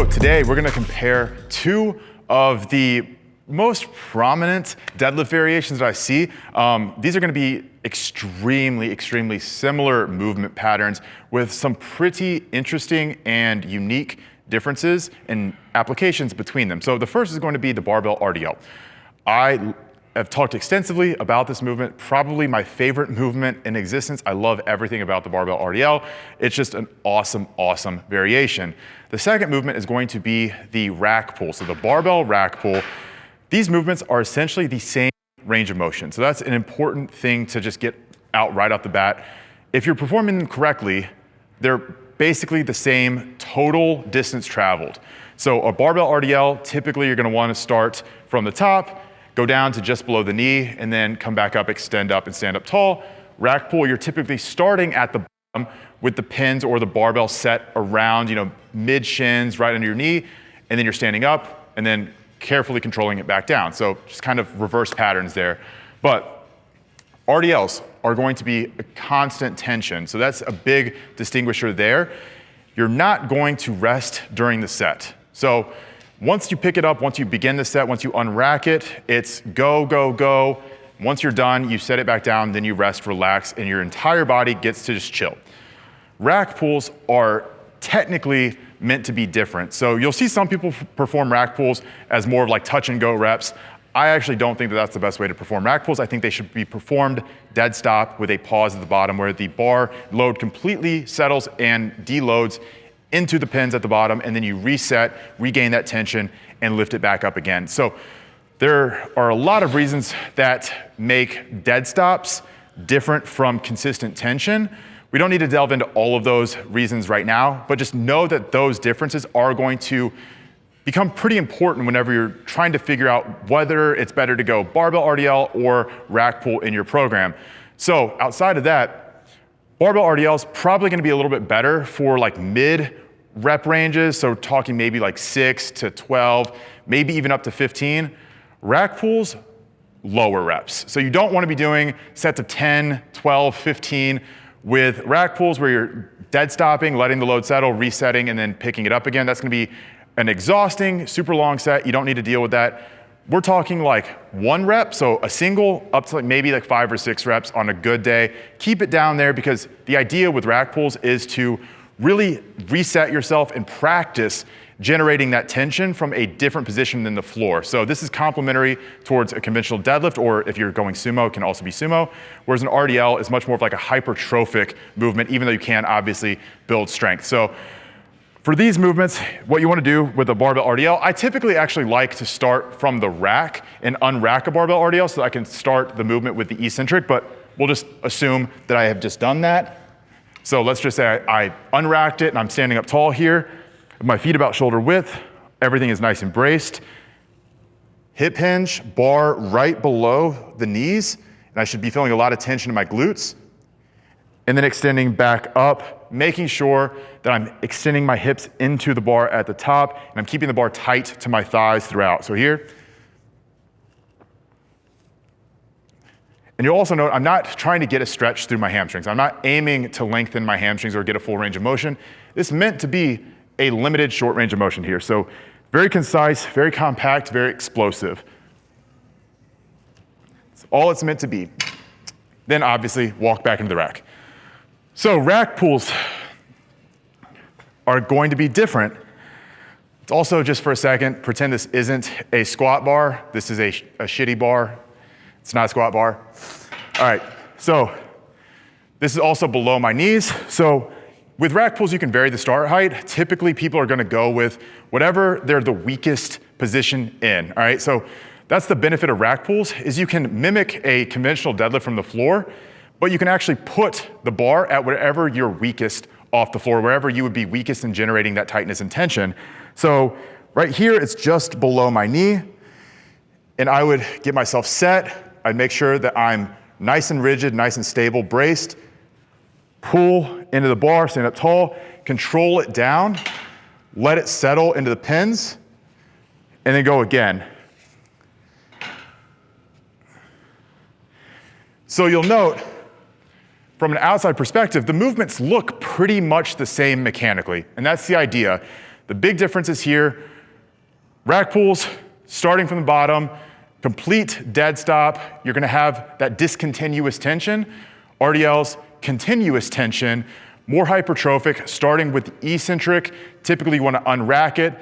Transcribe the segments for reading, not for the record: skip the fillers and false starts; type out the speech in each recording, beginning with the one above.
So today we're gonna compare two of the most prominent deadlift variations that I see. These are gonna be extremely similar movement patterns with some pretty interesting and unique differences and applications between them. So the first is going to be the Barbell RDL. I have talked extensively about this movement, probably my favorite movement in existence. I love everything about the Barbell RDL. It's just an awesome variation. The second movement is going to be the rack pull. So the Barbell Rack Pull. These movements are essentially the same range of motion. So that's an important thing to just get out right off the bat. If you're performing them correctly, they're basically the same total distance traveled. So a Barbell RDL, typically you're gonna wanna start from the top, go down to just below the knee, and then come back up, extend up, and stand up tall. Rack pull, you're typically starting at the bottom with the pins or the barbell set around, mid shins, right under your knee, and then you're standing up, and then carefully controlling it back down. So just kind of reverse patterns there. But RDLs are going to be a constant tension. So that's a big distinguisher there. You're not going to rest during the set. So once you pick it up, once you begin the set, once you unrack it, it's go, go, go. Once you're done, you set it back down, then you rest, relax, and your entire body gets to just chill. Rack pulls are technically meant to be different. So you'll see some people perform rack pulls as more of like touch and go reps. I actually don't think that that's the best way to perform rack pulls. I think they should be performed dead stop with a pause at the bottom where the bar load completely settles and deloads into the pins at the bottom, and then you reset, regain that tension, and lift it back up again. So there are a lot of reasons that make dead stops different from consistent tension. We don't need to delve into all of those reasons right now, but just know that those differences are going to become pretty important whenever you're trying to figure out whether it's better to go barbell RDL or rack pull in your program. So outside of that, barbell RDL is probably gonna be a little bit better for like mid rep ranges. So talking maybe like 6 to 12, maybe even up to 15. Rack pulls, lower reps. So you don't wanna be doing sets of 10, 12, 15 with rack pulls where you're dead stopping, letting the load settle, resetting, and then picking it up again. That's gonna be an exhausting, super long set. You don't need to deal with that. We're talking like 1 rep, so a single up to like maybe like 5 or 6 reps on a good day. Keep it down there because the idea with rack pulls is to really reset yourself and practice generating that tension from a different position than the floor. So this is complementary towards a conventional deadlift, or if you're going sumo, it can also be sumo, whereas an RDL is much more of like a hypertrophic movement, even though you can obviously build strength. So for these movements, what you want to do with a barbell RDL, I typically actually like to start from the rack and unrack a barbell RDL so that I can start the movement with the eccentric, but we'll just assume that I have just done that. So let's just say I unracked it and I'm standing up tall here, my feet about shoulder width, everything is nice and braced. Hip hinge, bar right below the knees, and I should be feeling a lot of tension in my glutes. And then extending back up, making sure that I'm extending my hips into the bar at the top, and I'm keeping the bar tight to my thighs throughout. So here. And you'll also note I'm not trying to get a stretch through my hamstrings. I'm not aiming to lengthen my hamstrings or get a full range of motion. It's meant to be a limited short range of motion here. So very concise, very compact, very explosive. It's all it's meant to be. Then obviously walk back into the rack. So rack pulls are going to be different. It's also, just for a second, pretend this isn't a squat bar. This is a shitty bar. It's not a squat bar. All right, so this is also below my knees. So with rack pulls, you can vary the start height. Typically, people are gonna go with whatever they're the weakest position in, all right? So that's the benefit of rack pulls, is you can mimic a conventional deadlift from the floor, but you can actually put the bar at wherever you're weakest off the floor, wherever you would be weakest in generating that tightness and tension. So right here, it's just below my knee, and I would get myself set. I'd make sure that I'm nice and rigid, nice and stable, braced, pull into the bar, stand up tall, control it down, let it settle into the pins, and then go again. So you'll note, from an outside perspective, the movements look pretty much the same mechanically, and that's the idea. The big differences here, rack pulls, starting from the bottom, complete dead stop, you're gonna have that discontinuous tension. RDLs, continuous tension, more hypertrophic, starting with eccentric. Typically you wanna unrack it,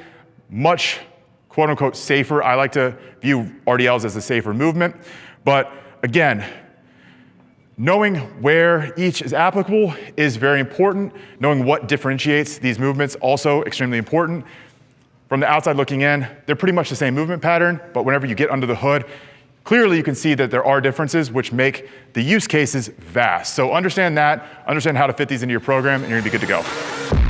much quote unquote safer. I like to view RDLs as a safer movement. But again, knowing where each is applicable is very important. Knowing what differentiates these movements, also extremely important. From the outside looking in, they're pretty much the same movement pattern, but whenever you get under the hood, clearly you can see that there are differences which make the use cases vast. So understand that, understand how to fit these into your program, and you're gonna be good to go.